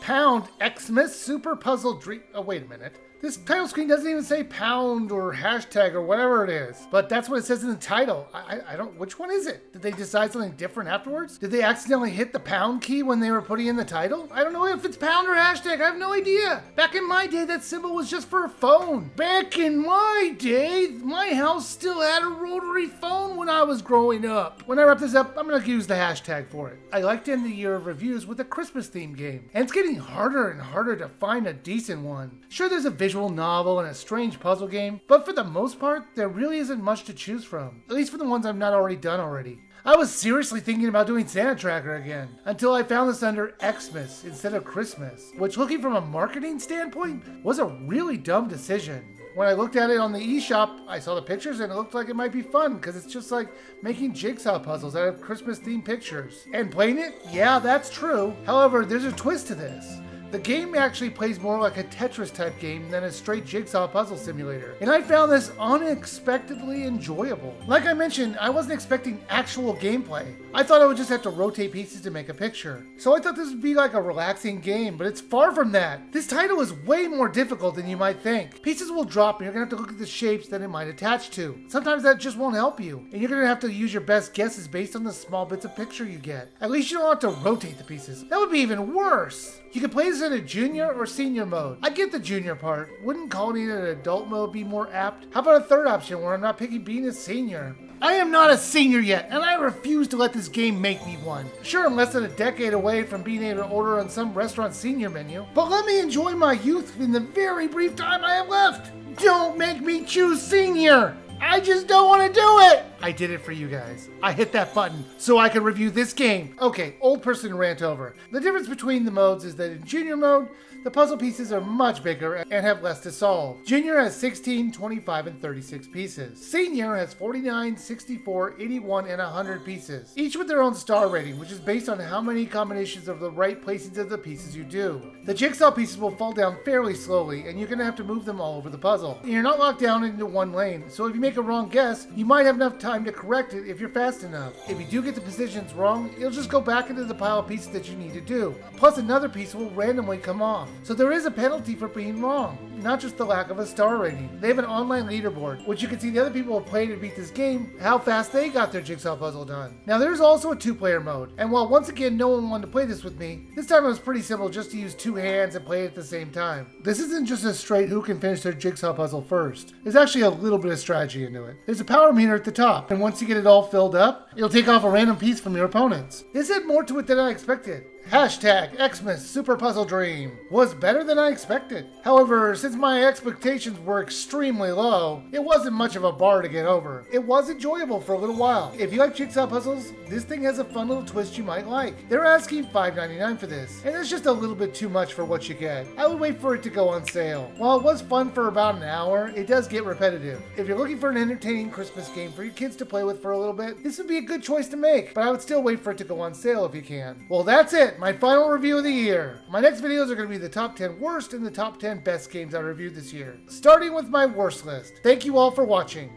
Pound Xmas Super Puzzle Dream. Oh, wait a minute. This title screen doesn't even say pound or hashtag or whatever it is, but that's what it says in the title. I don't, which one is it? Did they decide something different afterwards? Did they accidentally hit the pound key when they were putting in the title? I don't know if it's pound or hashtag, I have no idea. Back in my day, that symbol was just for a phone. Back in my day, my house still had a rotary phone when I was growing up. When I wrap this up, I'm gonna use the hashtag for it. I like to end the year of reviews with a Christmas themed game, and it's getting harder and harder to find a decent one. Sure, there's a visual novel and a strange puzzle game, but for the most part, there really isn't much to choose from, at least for the ones I've not already done already. I was seriously thinking about doing Santa Tracker again, until I found this under Xmas instead of Christmas, which looking from a marketing standpoint was a really dumb decision. When I looked at it on the eShop, I saw the pictures and it looked like it might be fun because it's just like making jigsaw puzzles out of Christmas themed pictures. And playing it? Yeah, that's true. However, there's a twist to this. The game actually plays more like a Tetris type game than a straight jigsaw puzzle simulator, and I found this unexpectedly enjoyable. Like I mentioned, I wasn't expecting actual gameplay. I thought I would just have to rotate pieces to make a picture. So I thought this would be like a relaxing game, but it's far from that. This title is way more difficult than you might think. Pieces will drop and you're gonna have to look at the shapes that it might attach to. Sometimes that just won't help you, and you're gonna have to use your best guesses based on the small bits of picture you get. At least you don't have to rotate the pieces. That would be even worse. You can play this in a junior or senior mode. I get the junior part. Wouldn't calling it an adult mode be more apt? How about a third option where I'm not picking being a senior? I am not a senior yet, and I refuse to let this game make me one. Sure, I'm less than a decade away from being able to order on some restaurant's senior menu, but let me enjoy my youth in the very brief time I have left. Don't make me choose senior. I just don't want to do it! I did it for you guys. I hit that button so I could review this game. Okay, old person rant over. The difference between the modes is that in junior mode, the puzzle pieces are much bigger and have less to solve. Junior has 16, 25, and 36 pieces. Senior has 49, 64, 81, and 100 pieces, each with their own star rating, which is based on how many combinations of the right placings of the pieces you do. The jigsaw pieces will fall down fairly slowly, and you're going to have to move them all over the puzzle. You're not locked down into one lane, so if you make a wrong guess, you might have enough time to correct it if you're fast enough. If you do get the positions wrong, you'll just go back into the pile of pieces that you need to do. Plus another piece will randomly come off. So there is a penalty for being wrong, not just the lack of a star rating. They have an online leaderboard, which you can see the other people who played to beat this game, how fast they got their jigsaw puzzle done. Now there's also a two-player mode, and while once again no one wanted to play this with me, this time it was pretty simple just to use two hands and play it at the same time. This isn't just a straight who can finish their jigsaw puzzle first. There's actually a little bit of strategy into it. There's a power meter at the top, and once you get it all filled up, you'll take off a random piece from your opponents. This had more to it than I expected. Hashtag Xmas Super Puzzle Dream was better than I expected. However, since my expectations were extremely low, it wasn't much of a bar to get over. It was enjoyable for a little while. If you like jigsaw puzzles, this thing has a fun little twist you might like. They're asking $5.99 for this, and it's just a little bit too much for what you get. I would wait for it to go on sale. While it was fun for about an hour, it does get repetitive. If you're looking for an entertaining Christmas game for your kids to play with for a little bit, this would be a good choice to make, but I would still wait for it to go on sale if you can. Well, that's it. My final review of the year. My next videos are going to be the top 10 worst and the top 10 best games I reviewed this year, starting with my worst list. Thank you all for watching.